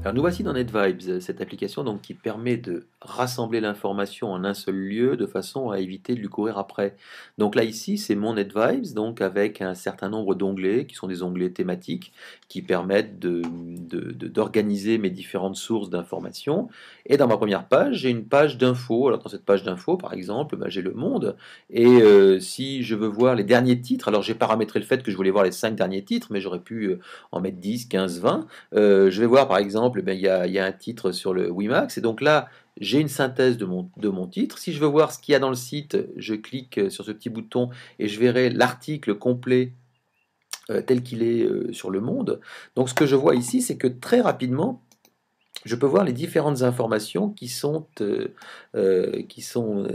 Alors nous voici dans NetVibes, cette application donc qui permet de rassembler l'information en un seul lieu de façon à éviter de lui courir après. Donc là ici c'est mon NetVibes donc avec un certain nombre d'onglets qui sont des onglets thématiques qui permettent d'organiser mes différentes sources d'informations. Et dans ma première page j'ai une page d'infos. Alors dans cette page d'infos par exemple j'ai le monde et si je veux voir les derniers titres, alors j'ai paramétré le fait que je voulais voir les 5 derniers titres mais j'aurais pu en mettre 10, 15, 20. Je vais voir par exemple, il y a un titre sur le Wimax, et donc là, j'ai une synthèse de mon titre. Si je veux voir ce qu'il y a dans le site, je clique sur ce petit bouton et je verrai l'article complet tel qu'il est sur le monde. Donc ce que je vois ici, c'est que très rapidement, je peux voir les différentes informations qui sont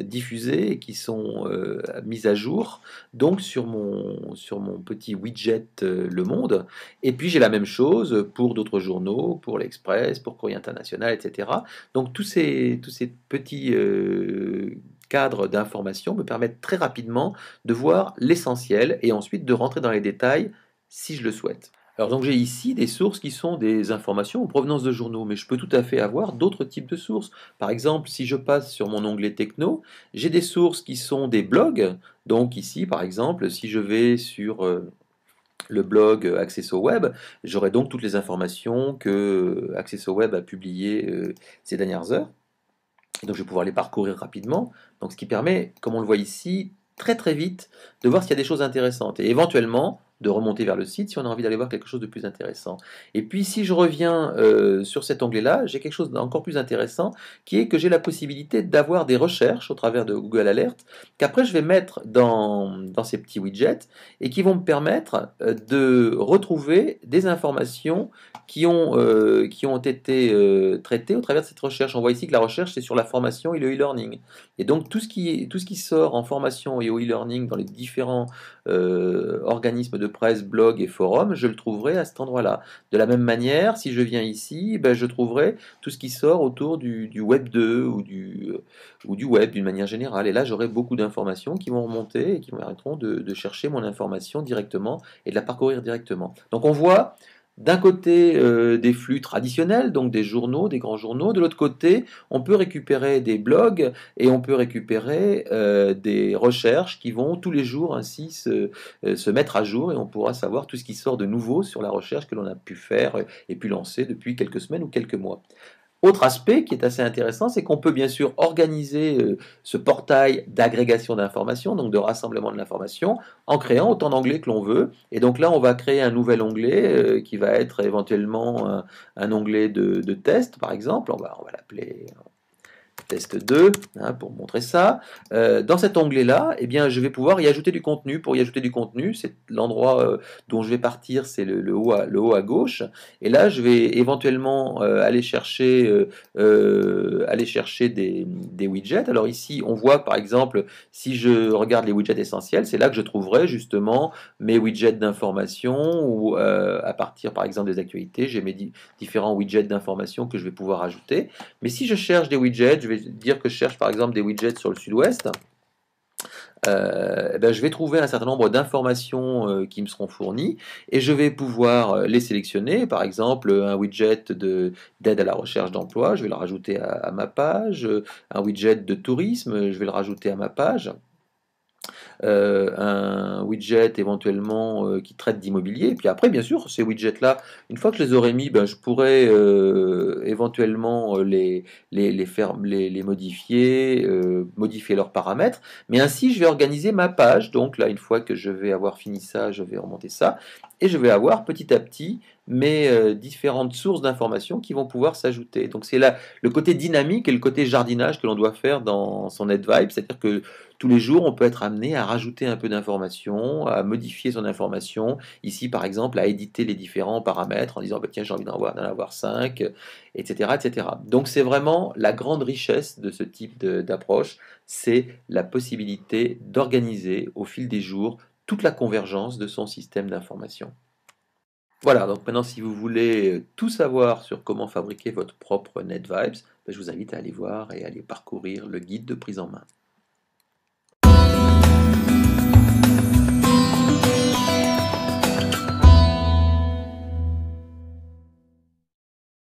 diffusées et qui sont mises à jour donc sur mon petit widget Le Monde. Et puis j'ai la même chose pour d'autres journaux, pour l'Express, pour Courrier International, etc. Donc tous ces petits cadres d'informations me permettent très rapidement de voir l'essentiel et ensuite de rentrer dans les détails si je le souhaite. Alors donc j'ai ici des sources qui sont des informations en provenance de journaux, mais je peux tout à fait avoir d'autres types de sources. Par exemple, si je passe sur mon onglet techno, j'ai des sources qui sont des blogs. Donc ici, par exemple, si je vais sur le blog Accesso Web, j'aurai donc toutes les informations que Accesso Web a publiées ces dernières heures. Donc je vais pouvoir les parcourir rapidement. Donc ce qui permet, comme on le voit ici, très très vite de voir s'il y a des choses intéressantes et éventuellement de remonter vers le site si on a envie d'aller voir quelque chose de plus intéressant. Et puis si je reviens sur cet onglet-là, j'ai quelque chose d'encore plus intéressant qui est que j'ai la possibilité d'avoir des recherches au travers de Google Alert qu'après je vais mettre dans ces petits widgets et qui vont me permettre de retrouver des informations qui ont été traitées au travers de cette recherche. On voit ici que la recherche c'est sur la formation et le e-learning. Et donc tout ce qui sort en formation et au e-learning dans les différents organismes de presse, blogs et forums, je le trouverai à cet endroit-là. De la même manière, si je viens ici, je trouverai tout ce qui sort autour du Web 2 ou du web d'une manière générale. Et là, j'aurai beaucoup d'informations qui vont remonter et qui me permettront de chercher mon information directement et de la parcourir directement. Donc on voit d'un côté des flux traditionnels, donc des journaux, des grands journaux. De l'autre côté, on peut récupérer des blogs et on peut récupérer des recherches qui vont tous les jours ainsi se mettre à jour et on pourra savoir tout ce qui sort de nouveau sur la recherche que l'on a pu faire et pu lancer depuis quelques semaines ou quelques mois. Autre aspect qui est assez intéressant, c'est qu'on peut bien sûr organiser ce portail d'agrégation d'informations, donc de rassemblement de l'information, en créant autant d'onglets que l'on veut. Et donc là, on va créer un nouvel onglet qui va être éventuellement un onglet de test, par exemple. On va l'appeler test 2 hein, pour montrer ça. Dans cet onglet-là, eh bien, je vais pouvoir y ajouter du contenu. Pour y ajouter du contenu, c'est l'endroit dont je vais partir, c'est le haut à gauche. Et là, je vais éventuellement aller chercher des widgets. Alors ici, on voit par exemple, si je regarde les widgets essentiels, c'est là que je trouverai justement mes widgets d'information ou à partir par exemple des actualités, j'ai mes différents widgets d'information que je vais pouvoir ajouter. Mais si je cherche des widgets, je vais dire que je cherche par exemple des widgets sur le sud-ouest, je vais trouver un certain nombre d'informations qui me seront fournies et je vais pouvoir les sélectionner. Par exemple, un widget d'aide à la recherche d'emploi, je vais le rajouter à ma page. Un widget de tourisme, je vais le rajouter à ma page. Un widget éventuellement qui traite d'immobilier. Et puis après, bien sûr, ces widgets-là, une fois que je les aurai mis, je pourrais éventuellement les modifier, modifier leurs paramètres. Mais ainsi, je vais organiser ma page. Donc là, une fois que je vais avoir fini ça, je vais remonter ça. Et je vais avoir petit à petit mes différentes sources d'informations qui vont pouvoir s'ajouter. Donc c'est là le côté dynamique et le côté jardinage que l'on doit faire dans son NetVibe, c'est-à-dire que tous les jours, on peut être amené à rajouter un peu d'informations, à modifier son information. Ici, par exemple, à éditer les différents paramètres en disant tiens, j'ai envie d'en avoir 5, etc., etc. Donc, c'est vraiment la grande richesse de ce type d'approche, c'est la possibilité d'organiser au fil des jours toute la convergence de son système d'information. Voilà, donc maintenant, si vous voulez tout savoir sur comment fabriquer votre propre NetVibes, je vous invite à aller voir et à aller parcourir le guide de prise en main.